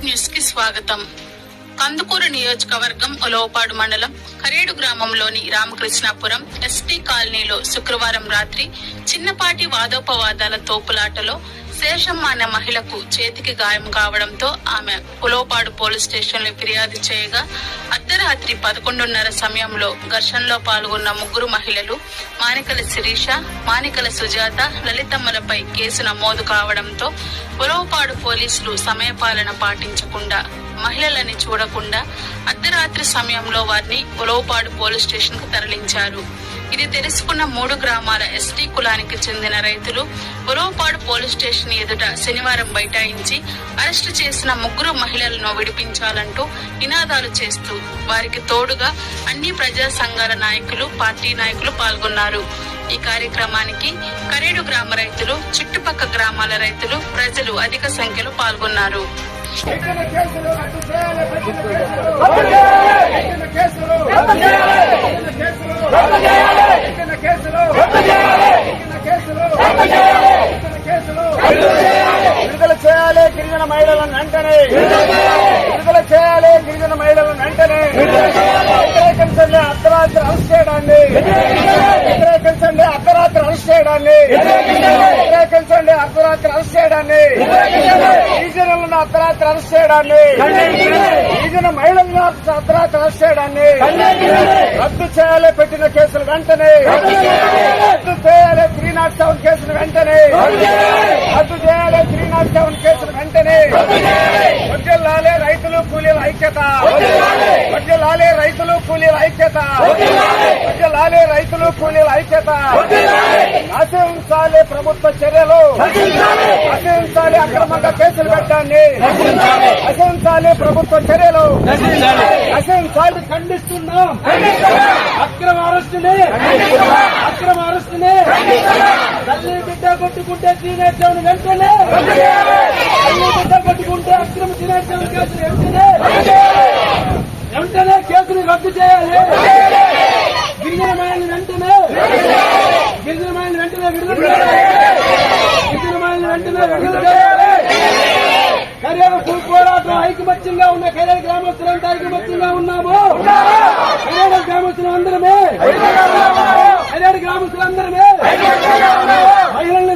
Ulavapadu news కి స్వాగతం. కందుకూరు నియోజకవర్గం ఉలవపాడు మండలం కరేడు గ్రామంలోని రామకృష్ణాపురం ఎస్టీ కాలనీలో శుక్రవారం రాత్రి చిన్నపాటి వాదోపవాదాల తోపులాటలో శేషమ్మ అనే మహిళకు చేతికి గాయం కావడంతో ఆమె ఉలవపాడు పోలీస్ స్టేషన్ లో ఫిర్యాదు చేయగా అర్ధరాత్రి 11:30 సమయంలో ఘర్షణలో పాల్గొన్న ముగ్గురు మహిళలు మానికల శిరీష, మానికల సుజాత, లలితమ్మలపై కేసు నమోదు కావడంతో ఉలవపాడు పోలీసులు సమయపాలన పాటించకుండా మహిళలని చూడకుండా అర్ధరాత్రి సమయంలో వారిని ఉలవపాడు పోలీస్ స్టేషన్ కు తరలించారు. ఇది తెలుసుకున్న 3 గ్రామాల ఎస్టీ కులానికి చెందిన రైతులు ఉలవపాడు పోలీస్ స్టేషన్ ఎదుట శనివారం బైఠాయించి అరెస్టు చేసిన 3 మహిళలను విడిపించాలంటూ నినాదాలు చేస్తూ వారికి తోడుగా అన్ని ప్రజా సంఘాల నాయకులు, పార్టీ నాయకులు పాల్గొన్నారు. ఈ కార్యక్రమానికి కరేడు గ్రామ రైతులు, చుట్టుపక్కల గ్రామాల రైతులు, ప్రజలు అధిక సంఖ్యలో పాల్గొన్నారు. విడుదల చేయాలి గిరిజన మహిళలను వెంటనే, విడుదల చేయాలి గిరిజన మహిళలను వెంటనే, వ్యతిరేకించండి అర్ధరాత్రి అరెస్ట్ చేయడాన్ని, వ్యతిరేకించండి అర్ధరాత్రి అరెస్ట్ చేయడాన్ని, వ్యతిరేకించండి అర్ధరాత్రి అరెస్ట్ చేయడాన్ని, గిరిజనులను అర్ధరాత్రి అరెస్ట్ చేయడాన్ని, గిరిజన మహిళలను అర్ధరాత్రి అరెస్ట్ చేయడాన్ని రద్దు చేయాలి. పెట్టిన కేసులు వెంటనే రద్దు చేయాలి. 307 కేసులు వెంటనే రద్దు చేయాలి. 307 కేసులు వెంటనే వడ్డెల్లాలే రైతులు కూలీల ఐక్యత, వడ్డెల్లాలే రైతులు కూలీల ఐక్యత, వడ్డెల్లాలే రైతులు కూలీల ఐక్యత. నశించాలి ప్రభుత్వ చర్యలు, నశించాలి అక్రమంగా కేసులు పెట్టాన్ని, నశించాలి ప్రభుత్వ చర్యలు, నశించాలి. ఖండిస్తున్నాం అక్రమ అరెస్టుని, అక్రమ అరెస్టుని. తల్లి బిడ్డ కొట్టుకుంటే టీనేజ్ వెంటనే, తల్లి బిడ్డ కొట్టుకుంటే అక్రమ టీనేజ్ కేసులు వెంటనే వెంటనే కేసులు రద్దు చేయాలి. గిరిజన మహిళలు వెంటనే, గిరిజన మహిళలు వెంటనే విడుదల చేయాలి, గిరిజన మహిళలు వెంటనే విడుదల చేయాలి. కరేడు పోరాటం ఐకమత్యంగా ఉన్న కరేడు గ్రామస్తులంతా ఐకమత్యంగా ఉన్నాము. కరేడు గ్రామస్తులు అందరమే, కరేడు గ్రామస్తులందరమే మహిళలను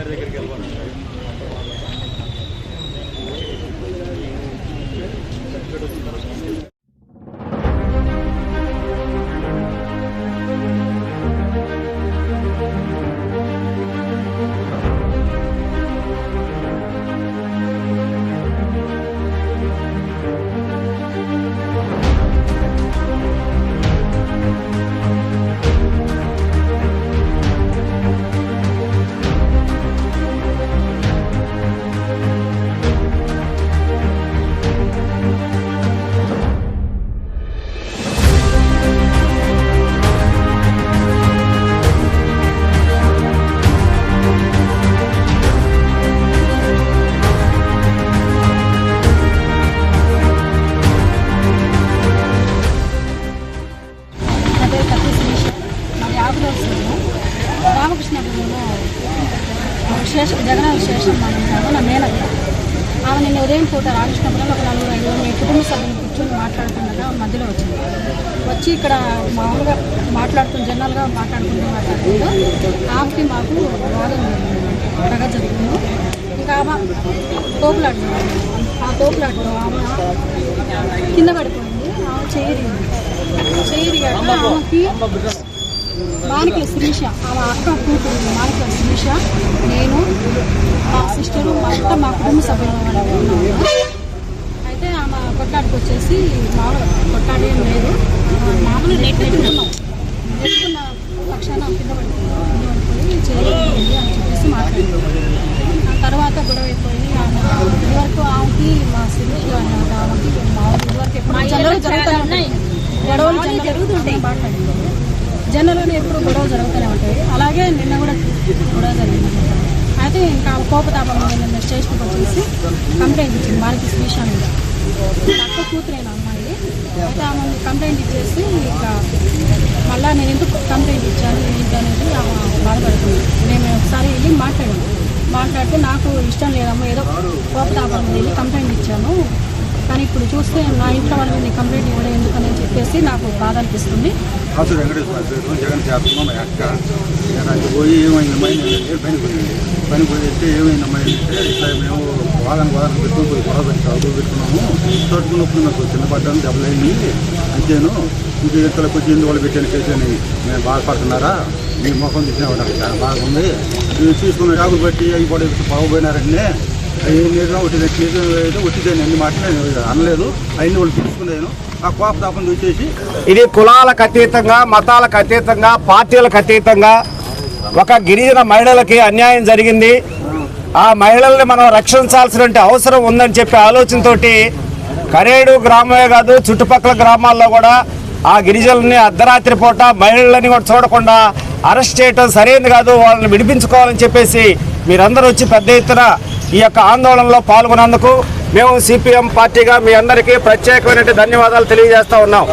దగ్గరికి వెళ్ళాలి. జగన్ శేషమ్మ నా మేనత్త. ఆమె నిన్న ఉదయం పూట రామకృష్ణపురంలో ఒక 4-5 మీ కుటుంబ సభ్యులు కూర్చొని మాట్లాడుతుండగా మధ్యలో వచ్చింది. వచ్చి ఇక్కడ మామూలుగా జనరల్గా మాట్లాడుకుంటూ ఆమెకి మాకు వాదం బాగా జరుగుతుంది. ఇంకా ఆమె తోపులాడుతుంది. ఆ తోపులాటలో ఆమె కింద పడిపోయింది. ఆమె చేయి ఆమెకి మానికల శిరీష, ఆమె అక్క కూతురు మానికల శిరీష, నేను, మా సిస్టరు, మా కుటుంబ సభ్యులు మా కొట్లాడికి వచ్చేసి మామూలు కొట్లాడి ఏం లేదు, మామూలు నెట్టుకున్నాం. నెట్టుకున్న పక్షాన కింద పడిపోయి చేయలేదు అని చెప్పేసి మాట్లాడారు. ఆ తర్వాత గొడవ అయిపోయి ఇదివరకు ఆమెకి మా సిద్ధి ఆమెకి మామూలు ఇదివరకు ఎప్పుడు జరుగుతూనే ఉన్నాయి గొడవలు జరుగుతుంటాయి. మాట్లాడుతుంది జనరల్గా ఎప్పుడు గొడవ జరుగుతూనే ఉంటాయి. అలాగే నిన్న కూడా గొడవ జరిగింది. అయితే ఇంకా కోపతాపం నిన్న స్టేషన్కి వచ్చేసి కంప్లైంట్ ఇచ్చింది వారికి శ్రీషా మీద. అక్క కూతురైన అమ్మాయి. అయితే ఆమె కంప్లైంట్ ఇచ్చేసి ఇక మళ్ళీ నేను ఎందుకు కంప్లైంట్ ఇచ్చాను ఏంటి అనేది ఆమె బాధపడుతుంది. నేను ఒకసారి వెళ్ళి మాట్లాడితే నాకు ఇష్టం లేదమ్మా, ఏదో కోపతాపం వెళ్ళి కంప్లైంట్ ఇచ్చాను, కానీ ఇప్పుడు చూస్తే నా ఇంట్లో వాళ్ళ మీద కంప్లైంట్ ఇవ్వడం ఎందుకని చెప్పేసి నాకు బాధ అనిపిస్తుంది. అసలు వెంకటేశ్వర జగన్ చేస్తున్నాం మా అక్క అది పోయి ఏమైంది మైండ్ పని పోయితే ఏమైంది మైండ్ ఇట్లా మేము వాదన పెట్టుకుని పోయి గొడవ పెట్టుకున్నాము. తోడుకున్నప్పుడు నాకు చిన్నపడ్డాను దెబ్బలైంది అంతేను. ఇంక ఇంతలో కొంచెం ఎందువల్ల పెట్టాను చేసాను మేము బాధపడుతున్నారా, మీ ముఖం తీసినా నాకు చాలా బాగుంది, మీరు తీసుకున్న జాబులు బట్టి అవి కూడా బాగుపోయినారంటే వచ్చిందని అన్ని మాట నేను అనలేదు. అయిన వాళ్ళు తీసుకున్నాను ఆ కోపతాపం వచ్చేసి ఇది కులాలకు అతీతంగా, మతాలకు అతీతంగా, పార్టీలకు అతీతంగా ఒక గిరిజన మహిళలకి అన్యాయం జరిగింది. ఆ మహిళల్ని మనం రక్షించాల్సిన అవసరం ఉందని చెప్పే ఆలోచనతోటి కరేడు గ్రామమే కాదు చుట్టుపక్కల గ్రామాల్లో కూడా ఆ గిరిజనుల్ని అర్ధరాత్రి పూట మహిళలని కూడా చూడకుండా అరెస్ట్ చేయడం సరైనది కాదు, వాళ్ళని విడిపించుకోవాలని చెప్పేసి మీరందరూ వచ్చి పెద్ద ఎత్తున ఈ యొక్క ఆందోళనలో పాల్గొన్నందుకు మేము సిపిఎం పార్టీగా మీ అందరికీ ప్రత్యేకమైన ధన్యవాదాలు తెలియజేస్తా ఉన్నాం.